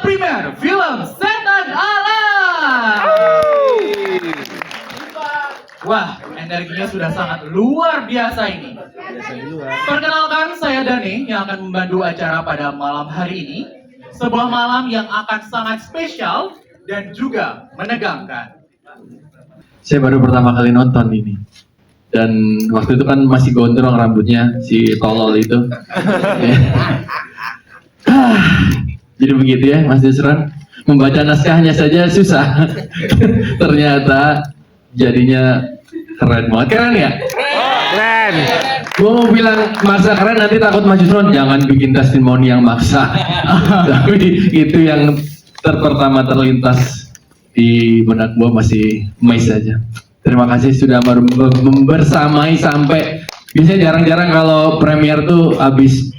premier film Setan Alam. Wah, energinya sudah sangat luar biasa ini. Perkenalkan, saya Dani yang akan membantu acara pada malam hari ini. Sebuah malam yang akan sangat spesial dan juga menegangkan. Saya baru pertama kali nonton ini. Dan waktu itu kan masih gondrong rambutnya, si tolol itu. Jadi begitu ya, Mas Yusron. Membaca naskahnya saja susah. Ternyata jadinya keren banget. Keren ya? Keren. Gue mau bilang maksa keren, nanti takut Mas Yusron jangan bikin testimoni yang maksa. Tapi itu yang pertama terlintas di benak gue, masih amazed saja. Terima kasih sudah membersamai sampai, biasanya jarang-jarang kalau premier tuh habis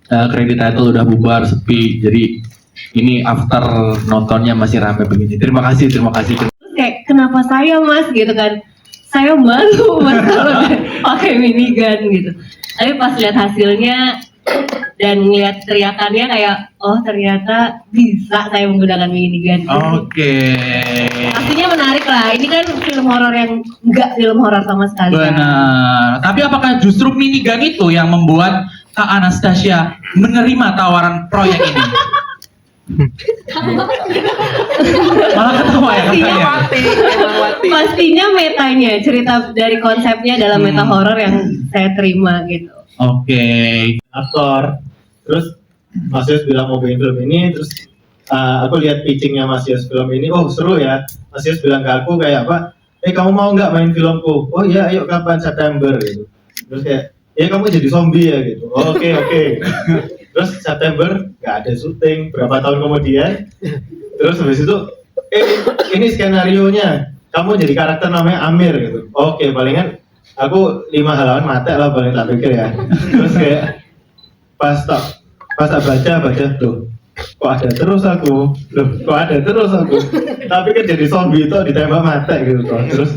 kredit title udah bubar, sepi. Jadi ini after nontonnya masih rame begini. Terima kasih. Kayak kenapa saya Mas gitu kan, saya malu Mas kalau pakai minigun gitu. Tapi pas lihat hasilnya dan ngeliat teriakannya kayak, oh ternyata bisa saya menggunakan minigun. Oke. Pastinya menarik lah. Ini kan film horor yang enggak film horor sama sekali. Benar. Tapi apakah justru minigun itu yang membuat Kak Anastasia menerima tawaran proyek ini? Malah ketawa ya katanya. Pastinya metanya, cerita dari konsepnya dalam meta horor yang saya terima gitu. Oke. Aktor, terus Mas Yus bilang mau bikin film ini, terus aku lihat pitchingnya Mas Yus film ini, oh seru ya. Mas Yus bilang ke aku kayak apa, kamu mau nggak main filmku? Oh iya, ayo kapan? September gitu. Terus kayak, ya kamu jadi zombie ya gitu. Oh, oke. Terus September nggak ada syuting, berapa tahun kemudian, terus habis itu, ini skenario nya, kamu jadi karakter namanya Amir gitu. Oke, palingan aku 5 halaman mati lah paling tak pikir ya. Terus kayak pas tak baca tuh, kok ada terus aku. Tapi kan jadi zombie itu ditembak mati gitu toh. Terus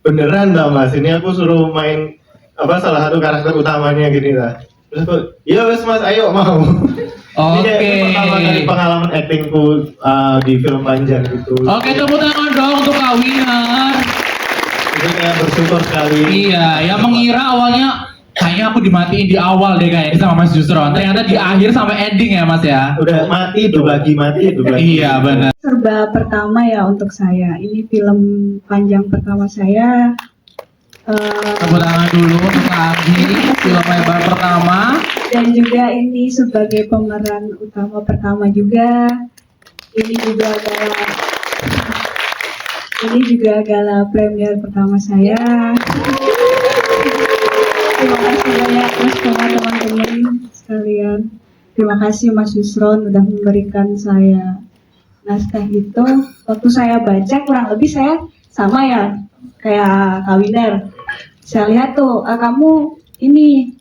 beneran dah Mas, ini aku suruh main salah satu karakter utamanya gini lah. Terus aku, ya wes Mas, ayo mau. Ini kayak pertama kali pengalaman actingku di film panjang gitu. Oke, tepuk tangan dong untuk Kak Winner. Itu kayak bersyukur sekali. Iya, yang mengira awalnya kayaknya aku dimatiin di awal deh kayaknya sama Mas Yusron. Ternyata di akhir sampai ending ya Mas ya. Udah mati, hidup lagi. Iya benar. Serba pertama ya untuk saya. Ini film panjang pertama saya. Tepuk tangan dulu untuk Kak Agi, film lebar pertama. Dan juga ini sebagai pemeran utama pertama juga. Ini juga gala premier pertama saya. Terima kasih banyak Mas teman-teman sekalian. Terima kasih Mas Yusron udah memberikan saya naskah itu. Waktu saya baca kurang lebih saya sama ya kayak Kak Winner. Saya lihat tuh, kamu ini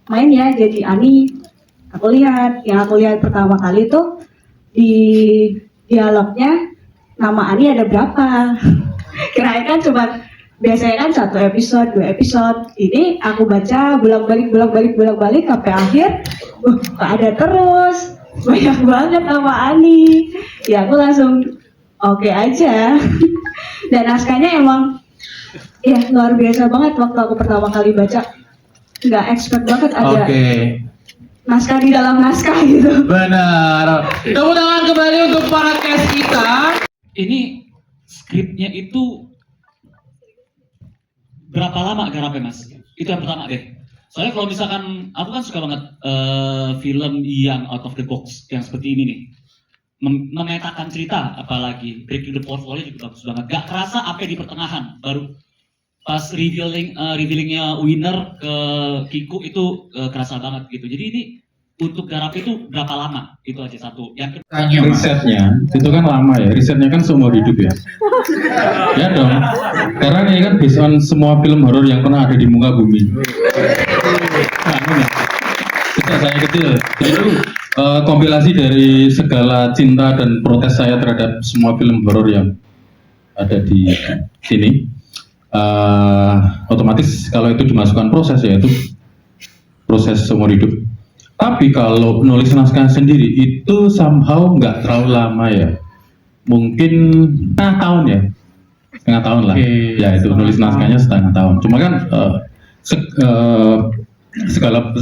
main ya jadi Ani. Yang aku lihat pertama kali tuh di dialognya nama Ani ada berapa. Kirain kan cuma biasanya kan 1 episode, 2 episode. Ini aku baca bolak-balik sampai akhir. Kok ada terus. Banyak banget nama Ani. Ya aku langsung oke aja. Dan naskahnya emang ya luar biasa banget waktu aku pertama kali baca. Nggak expect banget ada naskah di dalam naskah gitu. Benar. Tepuk tangan kembali untuk para cast kita. Ini skripnya itu berapa lama garapnya Mas? Itu yang pertama deh. Soalnya kalau misalkan aku kan suka banget film yang out of the box yang seperti ini nih. Memetakan cerita, apalagi breaking the fourth wall juga bagus banget. Gak kerasa apa di pertengahan, baru pas revealingnya Winner ke Kiku itu kerasa banget gitu. Jadi ini untuk garap itu berapa lama? Itu aja satu. Yang kedua, risetnya itu kan lama ya. Risetnya kan seumur hidup ya. Ya dong. Karena ini kan based on semua film horor yang pernah ada di muka bumi. Nah, ini. Sejak saya kecil. Jadi kompilasi dari segala cinta dan protes saya terhadap semua film horor yang ada di sini. Otomatis kalau itu dimasukkan proses, yaitu proses seumur hidup. Tapi kalau nulis naskah sendiri itu somehow nggak terlalu lama ya. Mungkin setengah tahun lah. Oke. Ya itu nulis naskahnya setengah tahun. Cuma kan segala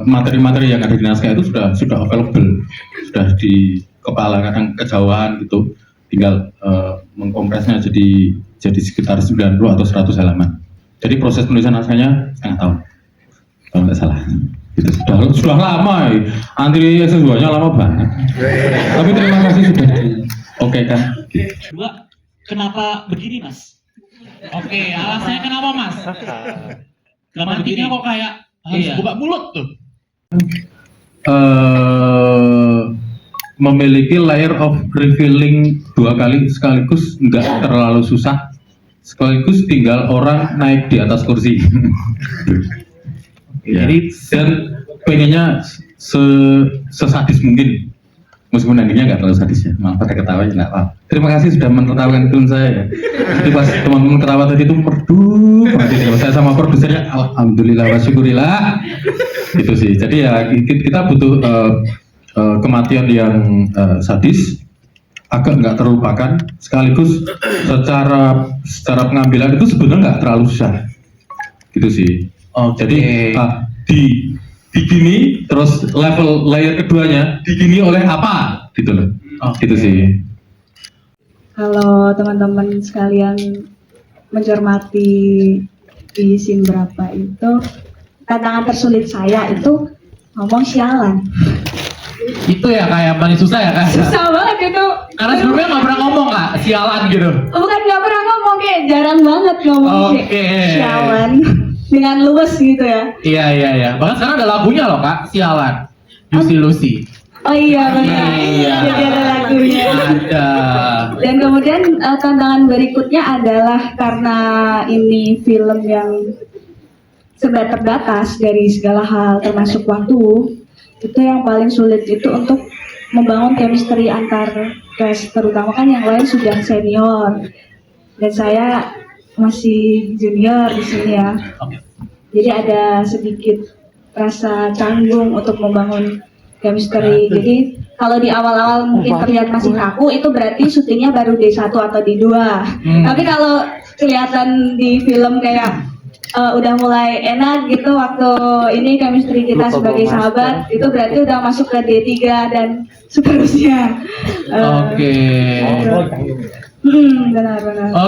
materi-materi yang ada di naskah itu sudah available, sudah di kepala, kadang kejauhan gitu. Tinggal mengkompresnya jadi sekitar 90 atau 100 halaman. Jadi proses penulisan naskahnya setengah tahun. Kalau nggak salah. Itu sudah lama ya. Antri S2-nya lama banget. Tapi terima kasih sudah oke kan. Dua, kenapa begini Mas? Oke, alasannya kenapa Mas? Kenapa begini? Matinya kok kayak harus Iya. buka mulut tuh. Memiliki layer of revealing 2 kali sekaligus nggak terlalu susah, sekaligus tinggal orang naik di atas kursi. Ya. Jadi Dan pengennya sesadis mungkin, meskipun endingnya nggak terlalu sadis ya, malah pada ketawa ya nggak apa. Terima kasih sudah menertawakan film saya ya. Jadi pas teman-teman ketawa tadi itu merdu banget ya. Saya sama produsernya alhamdulillah wa syukurillah gitu sih. Jadi ya kita butuh kematian yang sadis, agak nggak terlupakan, sekaligus secara pengambilan itu sebenarnya nggak terlalu susah gitu sih. Jadi digini terus level layer keduanya digini oleh apa gitu loh. Gitu sih. Kalau teman-teman sekalian mencermati di scene berapa itu, tantangan tersulit saya itu ngomong sialan. itu ya kayak paling susah ya kan? Susah banget itu. Karena sebelumnya nggak pernah ngomong kak, sialan gitu. Bukan nggak pernah ngomong, kayak jarang banget ngomong Oke. kayak sialan dengan luwes gitu ya. Iya. Bahkan sekarang ada lagunya loh kak, sialan. Lucy. Oh iya benar. Iya. Jadi ada lagunya. Ada. Dan kemudian tantangan berikutnya adalah karena ini film yang serba terbatas dari segala hal termasuk waktu, itu yang paling sulit itu untuk membangun chemistry antar cast, terutama kan yang lain sudah senior dan saya masih junior di sini ya. Jadi ada sedikit rasa canggung untuk membangun chemistry. Jadi kalau di awal-awal mungkin terlihat masih kaku, itu berarti syutingnya baru D1 atau D2. Tapi kalau kelihatan di film kayak udah mulai enak gitu waktu ini chemistry kita sebagai sahabat, itu berarti udah masuk ke D3 dan seterusnya. Oke. Benar.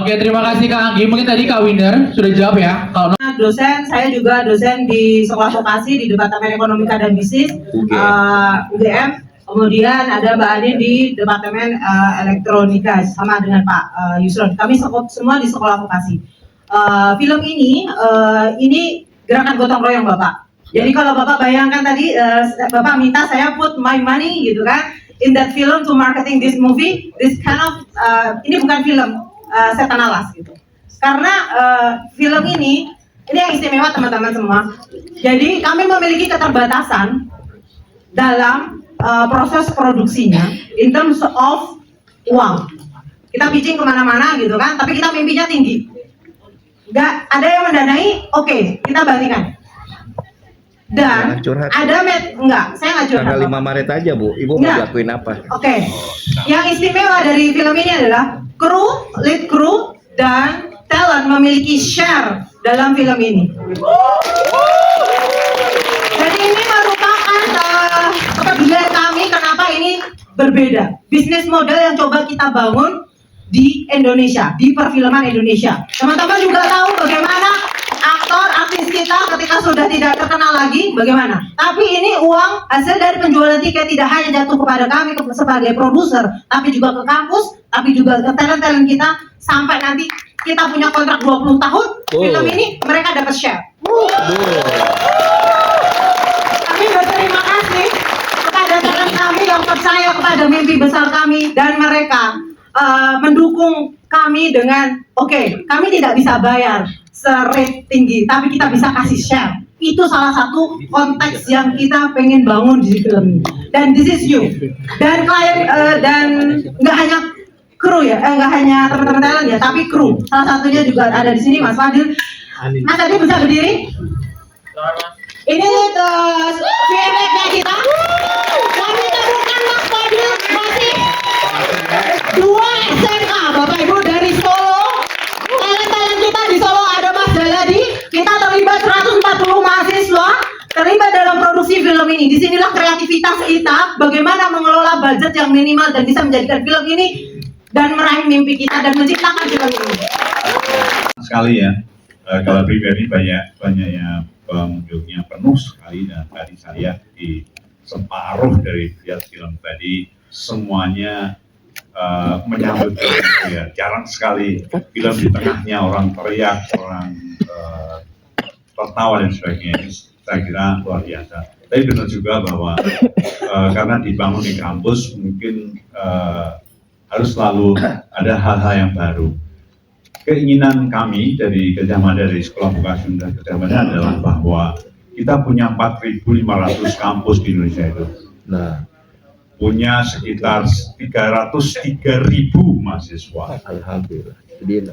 Oke, terima kasih Kak Anggi. Mungkin tadi Kak Winner sudah jawab ya. Kalau Dosen, saya juga dosen di Sekolah Vokasi di Departemen Ekonomika dan Bisnis UGM. Kemudian ada Mbak Ade di Departemen Elektronika sama dengan Pak Yusron. Kami semua di Sekolah Vokasi. Film ini gerakan gotong royong Bapak. Jadi kalau Bapak bayangkan tadi Bapak minta saya put my money gitu kan in that film to marketing this movie, this kind of ini bukan film setan alas gitu. Karena film ini yang istimewa teman-teman semua. Jadi kami memiliki keterbatasan dalam proses produksinya in terms of uang. Kita pitching kemana-mana gitu kan, tapi kita mimpinya tinggi. Nggak ada yang mendanai, oke, kita bantikan. Dan enggak, saya nggak curhat. Tanggal 5 Maret aja Bu, Ibu mau dilakuin apa? Oke. Yang istimewa dari film ini adalah lead crew dan talent memiliki share dalam film ini. Jadi ini merupakan kepedulian kami kenapa ini berbeda. Bisnis model yang coba kita bangun di Indonesia, di perfilman Indonesia. Teman-teman juga tahu bagaimana artis kita ketika sudah tidak terkenal lagi, bagaimana. Tapi ini uang hasil dari penjualan tiket tidak hanya jatuh kepada kami sebagai produser, tapi juga ke kampus, tapi juga ke talent-talent kita, sampai nanti kita punya kontrak 20 tahun, film ini mereka dapat share. Kami berterima kasih kepada talent kami yang percaya kepada mimpi besar kami, dan mereka mendukung kami dengan kami tidak bisa bayar serate tinggi, tapi kita bisa kasih share. Itu salah satu konteks yang kita pengen bangun di film ini. Dan this is you. Dan klien dan nggak hanya kru ya, nggak hanya teman-teman talent ya, tapi kru. Salah satunya juga ada di sini Mas Fadil. Mas Fadil bisa berdiri? Ini VFX-nya kita. Kami temukan Mas Fadil masih 2 SMA, Bapak Ibu dari Solo. Talent-talent kita di Solo ada Mas Jaladi. Kita terlibat 140 mahasiswa terlibat dalam produksi film ini. Disinilah kreativitas kita, bagaimana mengelola budget yang minimal dan bisa menjadikan film ini dan meraih mimpi kita dan menciptakan film ini. Sekali ya, kalau pribadi banyak ya pengunjungnya penuh sekali, dan tadi saya di separuh dari lihat film tadi semuanya menyambut film itu ya. Jarang sekali film di tengahnya orang teriak, orang tertawa dan sebagainya. Ini saya kira luar biasa. Tapi benar juga bahwa karena dibangun di kampus mungkin harus selalu ada hal-hal yang baru. Keinginan kami dari Gajah Mada, dari Sekolah Vokasi dan Gajah Mada adalah bahwa kita punya 4.500 kampus di Indonesia itu. Nah, Punya sekitar 303.000 mahasiswa. alhamdulillah. Jadi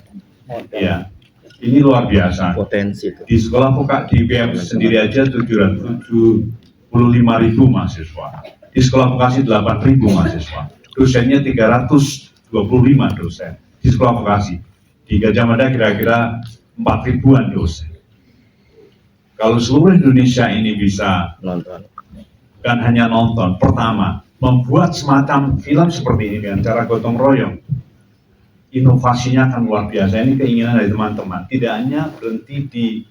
Ya, ini luar biasa. potensi itu. Di sekolah vokasi di BM sendiri aja 775.000 mahasiswa. Di sekolah vokasi 8.000 mahasiswa. Dosennya 325 dosen di sekolah vokasi. Di Gajah Mada kira-kira 4.000-an dosen. Kalau seluruh Indonesia ini bisa Nonton. bukan hanya nonton, pertama membuat semacam film seperti ini dengan cara gotong royong, inovasinya akan luar biasa. Ini keinginan dari teman-teman. Tidak hanya berhenti di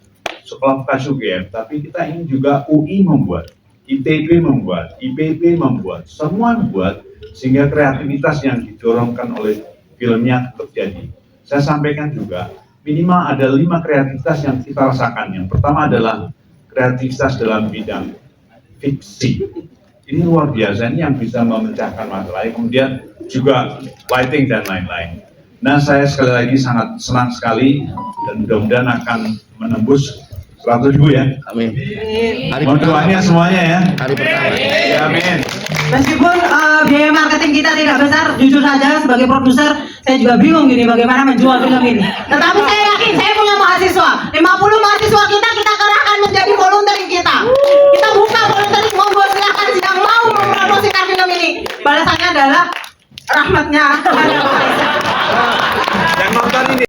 sekolah vokasi UGM, tapi kita ingin juga UI membuat, ITB membuat, IPB membuat, semua membuat, sehingga kreativitas yang didorongkan oleh filmnya terjadi. Saya sampaikan juga, minimal ada 5 kreativitas yang kita rasakan. Yang pertama adalah kreativitas dalam bidang fiksi. Ini luar biasa, ini yang bisa memecahkan masalah. Kemudian juga lighting dan lain-lain. Nah, saya sekali lagi sangat senang sekali dan mudah-mudahan akan menembus 100.000 ya. Amin. Hari Mohon doanya semuanya ya. Hari pertama. Ya, amin. Meskipun biaya marketing kita tidak besar, jujur saja sebagai produser saya juga bingung gini bagaimana menjual film ini. Tetapi saya yakin saya punya mahasiswa, 50 mahasiswa kita kerahkan menjadi volunteering kita. Kita buka volunteering, monggo silakan yang mau mempromosikan film ini. Balasannya adalah rahmatnya